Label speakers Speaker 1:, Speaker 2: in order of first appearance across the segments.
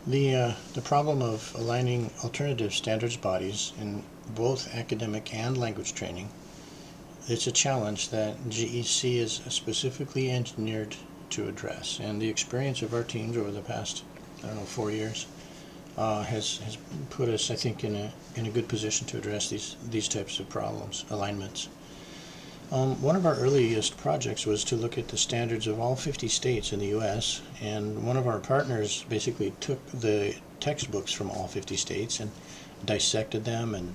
Speaker 1: The problem of aligning alternative standards bodies in both academic and language training, it's a challenge that GEC is specifically engineered to address. And the experience of our teams over the past, 4 years has put us, I think, in a good position to address these types of problems, alignments. One of our earliest projects was to look at the standards of all 50 states in the U.S., and one of our partners basically took the textbooks from all 50 states and dissected them and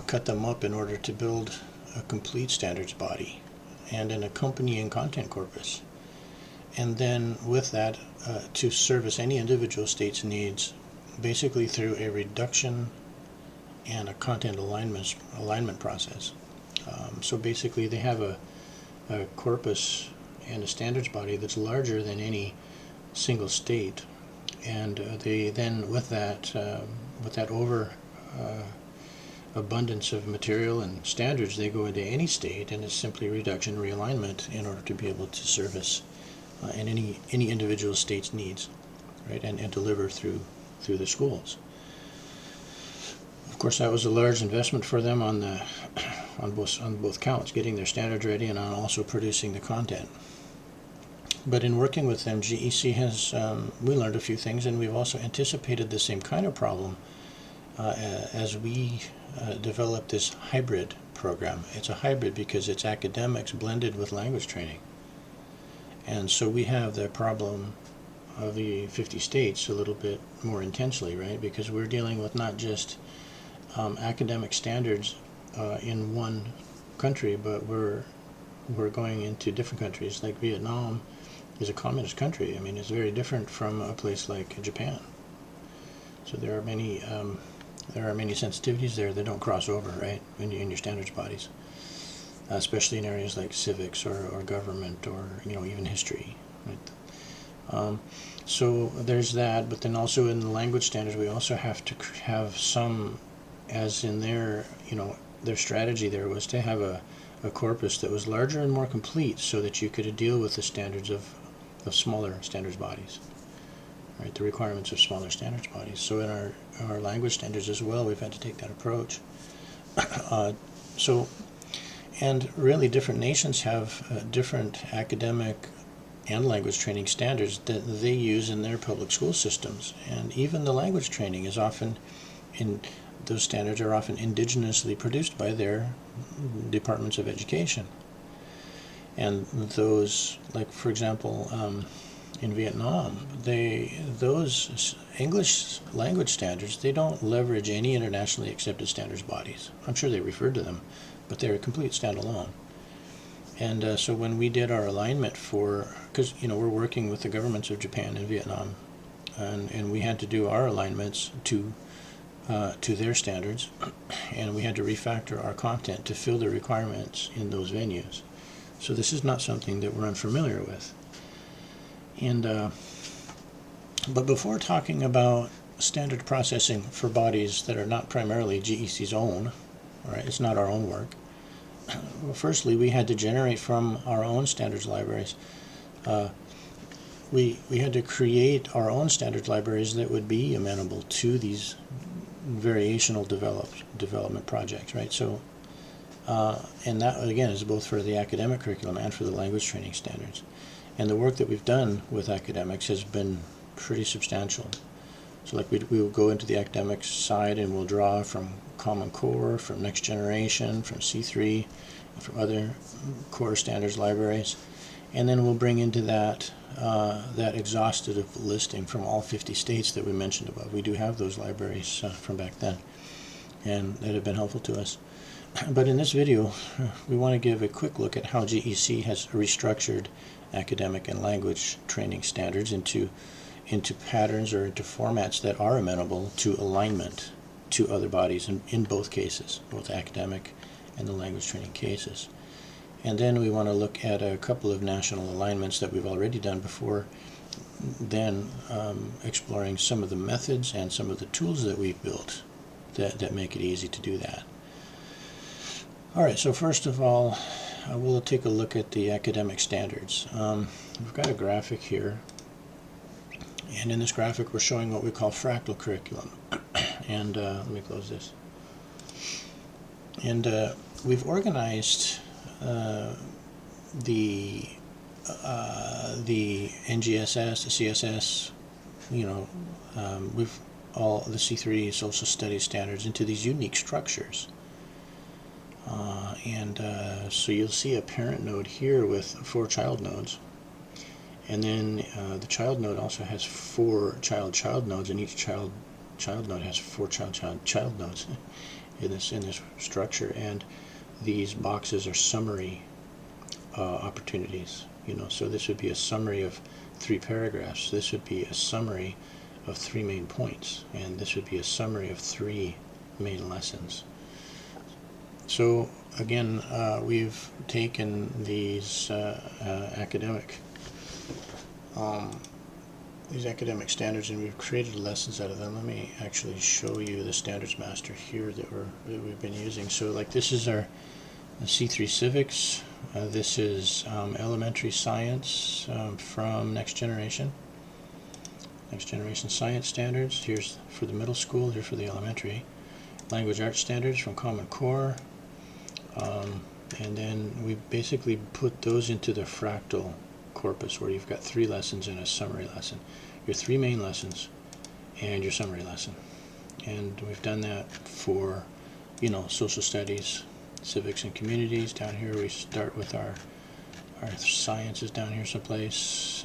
Speaker 1: cut them up in order to build a complete standards body and an accompanying content corpus. And then with that, to service any individual state's needs, basically through a reduction and a content alignment process. So basically they have a corpus and a standards body that's larger than any single state, and they then with that abundance of material and standards, they go into any state, and it's simply reduction realignment in order to be able to service and any individual state's needs, right, and deliver through the schools. Of course, that was a large investment for them on both counts, getting their standards ready and on also producing the content. But in working with them, GEC has we learned a few things, and we've also anticipated the same kind of problem as we developed this hybrid program. It's a hybrid because it's academics blended with language training. And so we have the problem of the 50 states a little bit more intensely, right? Because we're dealing with not just academic standards in one country, but we're going into different countries. Like Vietnam is a communist country. I mean, it's very different from a place like Japan. So there are many sensitivities there that don't cross over, right, in your standards bodies, especially in areas like civics or government or even history, right? So there's that, but then also in the language standards, we also have to have some, as in their strategy there was to have a corpus that was larger and more complete so that you could deal with the standards of smaller standards bodies, right, the requirements of smaller standards bodies. So in our language standards as well, we've had to take that approach. And really different nations have different academic and language training standards that they use in their public school systems. And even the language training is often those standards are often indigenously produced by their departments of education. And those, like for example, in Vietnam, those English language standards, they don't leverage any internationally accepted standards bodies. I'm sure they referred to them, but they're a complete standalone. And so when we did our alignment because we're working with the governments of Japan and Vietnam, and we had to do our alignments to their standards, and we had to refactor our content to fill the requirements in those venues. So this is not something that we're unfamiliar with. And but before talking about standard processing for bodies that are not primarily GEC's own, right, it's not our own work. Well, firstly, we had to generate from our own standards libraries. We had to create our own standards libraries that would be amenable to these variational development projects, right? So, and that again is both for the academic curriculum and for the language training standards. And the work that we've done with academics has been pretty substantial. So like we will go into the academic side and we'll draw from Common Core, from Next Generation, from C3, from other core standards libraries. And then we'll bring into that exhaustive listing from all 50 states that we mentioned above. We do have those libraries from back then, and that have been helpful to us. But in this video, we want to give a quick look at how GEC has restructured academic and language training standards into patterns or into formats that are amenable to alignment to other bodies in both cases, both academic and the language training cases. And then we want to look at a couple of national alignments that we've already done before, then exploring some of the methods and some of the tools that we've built that make it easy to do that. All right, so first of all, we'll take a look at the academic standards. We've got a graphic here, And in this graphic, we're showing what we call fractal curriculum. And let me close this. And we've organized the NGSS, the CSS, we've all the C3 social studies standards into these unique structures. So you'll see a parent node here with 4 child nodes. And then the child node also has 4 child nodes, and each child node has 4 child nodes in this structure. And these boxes are summary opportunities. So this would be a summary of 3 paragraphs. This would be a summary of 3 main points, and this would be a summary of 3 main lessons. So again, we've taken these academic standards, and we've created lessons out of them. Let me actually show you the standards master here that we've been using. So like this is our C3 Civics. This is elementary science from Next Generation Science Standards. Here's for the middle school, here for the elementary. Language Arts Standards from Common Core. And then we basically put those into the fractal corpus, where you've got 3 lessons and a summary lesson. Your 3 main lessons and your summary lesson. And we've done that for, social studies, civics and communities. Down here we start with our sciences down here someplace,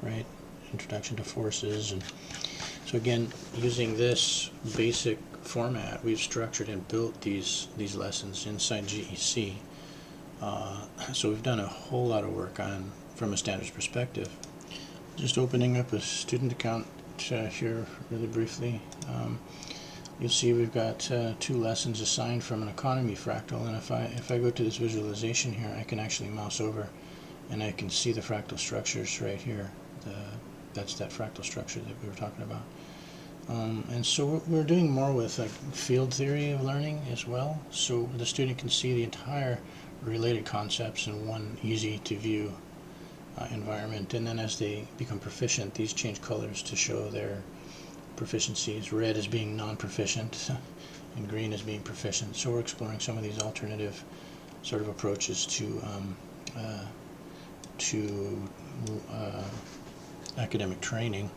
Speaker 1: right? Introduction to forces. And so again, using this basic format, we've structured and built these lessons inside GEC. So we've done a whole lot of work from a standards perspective. Just opening up a student account here really briefly. You'll see we've got 2 lessons assigned from an economy fractal, and if I go to this visualization here, I can actually mouse over and I can see the fractal structures right here. That's that fractal structure that we were talking about. And so we're doing more with like field theory of learning as well, so the student can see the entire related concepts in one easy to view environment. And then as they become proficient, these change colors to show their proficiencies. Red is being non-proficient and green is being proficient. So we're exploring some of these alternative sort of approaches to academic training.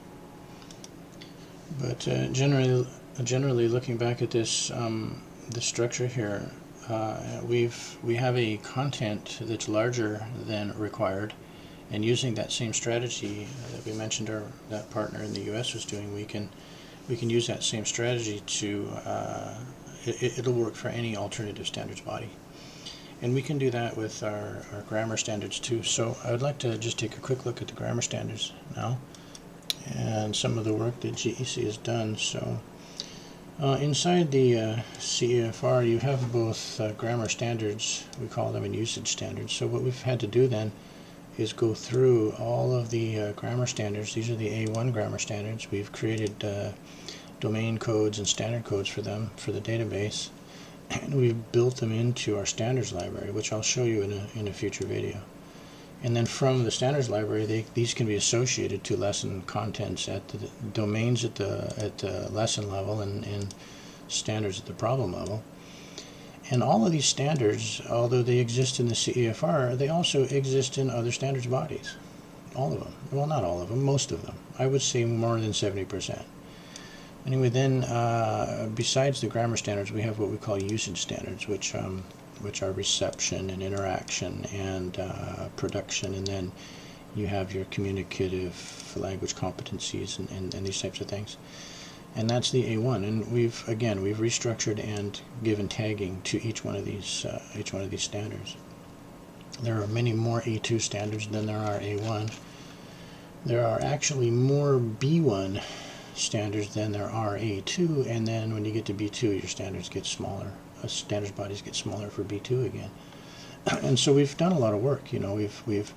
Speaker 1: But generally looking back at this the structure here, we have a content that's larger than required, and using that same strategy that we mentioned that partner in the U.S. was doing, we can use that same strategy to it'll work for any alternative standards body. And we can do that with our grammar standards too. So I would like to just take a quick look at the grammar standards now and some of the work that GEC has done. So inside the CEFR, you have both grammar standards, we call them, and usage standards. So what we've had to do then is go through all of the grammar standards. These are the A1 grammar standards. We've created domain codes and standard codes for them for the database, and we've built them into our standards library, which I'll show you in a future video. And then from the standards library, these can be associated to lesson contents at the domains at the lesson level and standards at the problem level. And all of these standards, although they exist in the CEFR, they also exist in other standards bodies. All of them. Well, not all of them, most of them. I would say more than 70%. Anyway, then besides the grammar standards, we have what we call usage standards, which are reception and interaction and production, and then you have your communicative language competencies and these types of things. And that's the A1, and we've restructured and given tagging to each one of these standards. There are many more A2 standards than there are A1. There are actually more B1 standards than there are A2, and then when you get to B2, your standards get smaller. Standards bodies get smaller for B2 again. And so we've done a lot of work. We've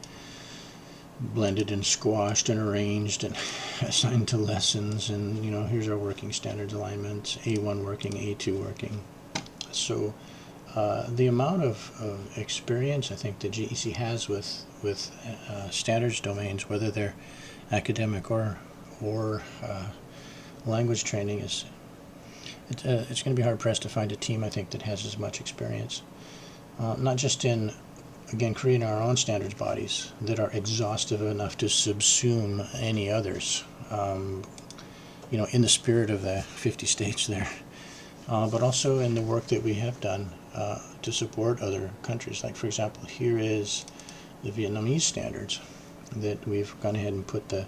Speaker 1: blended and squashed and arranged and assigned to lessons, and here's our working standards alignment, A1 working, A2 working. So the amount of experience I think that GEC has with standards domains, whether they're academic or or language training it's going to be hard pressed to find a team, I think, that has as much experience, not just in, again, creating our own standards bodies that are exhaustive enough to subsume any others, in the spirit of the 50 states there, but also in the work that we have done to support other countries. Like, for example, here is the Vietnamese standards that we've gone ahead and put the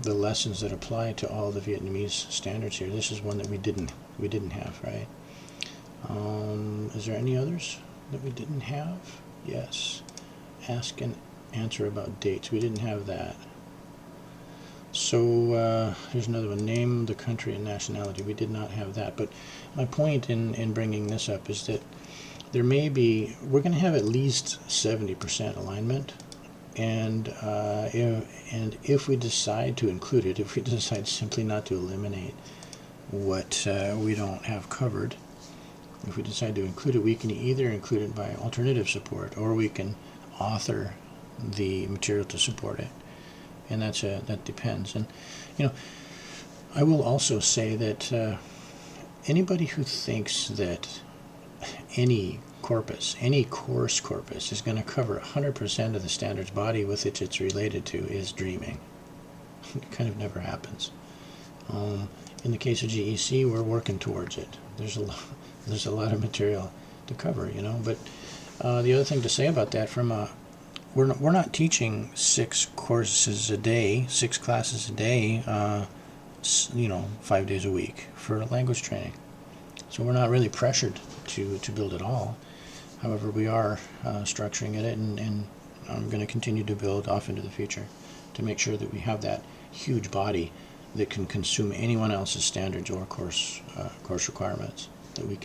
Speaker 1: lessons that apply to all the Vietnamese standards here. This is one that we didn't have, right? Is there any others that we didn't have? Yes. Ask and answer about dates. We didn't have that. So here's another one. Name the country and nationality. We did not have that. But my point in bringing this up is that we're going to have at least 70% alignment. And if we decide to include it, if we decide simply not to eliminate what we don't have covered, if we decide to include it, we can either include it by alternative support, or we can author the material to support it. And that depends. And I will also say that anybody who thinks that any course corpus is going to cover 100% of the standards body with which it's related to is dreaming. It kind of never happens. In the case of GEC, we're working towards it. There's a lot of material to cover, But the other thing to say about that, we're not teaching 6 courses a day, 6 classes a day, 5 days a week for language training. So we're not really pressured to build it all. However, we are structuring it, and I'm going to continue to build off into the future to make sure that we have that huge body that can consume anyone else's standards or course requirements, that we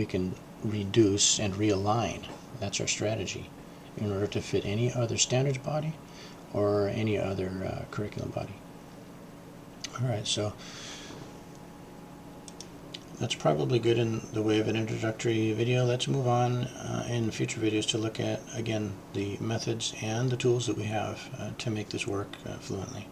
Speaker 1: can reduce and realign. That's our strategy, in order to fit any other standards body or any other curriculum body. All right, so that's probably good in the way of an introductory video. Let's move on in future videos to look at, again, the methods and the tools that we have to make this work fluently.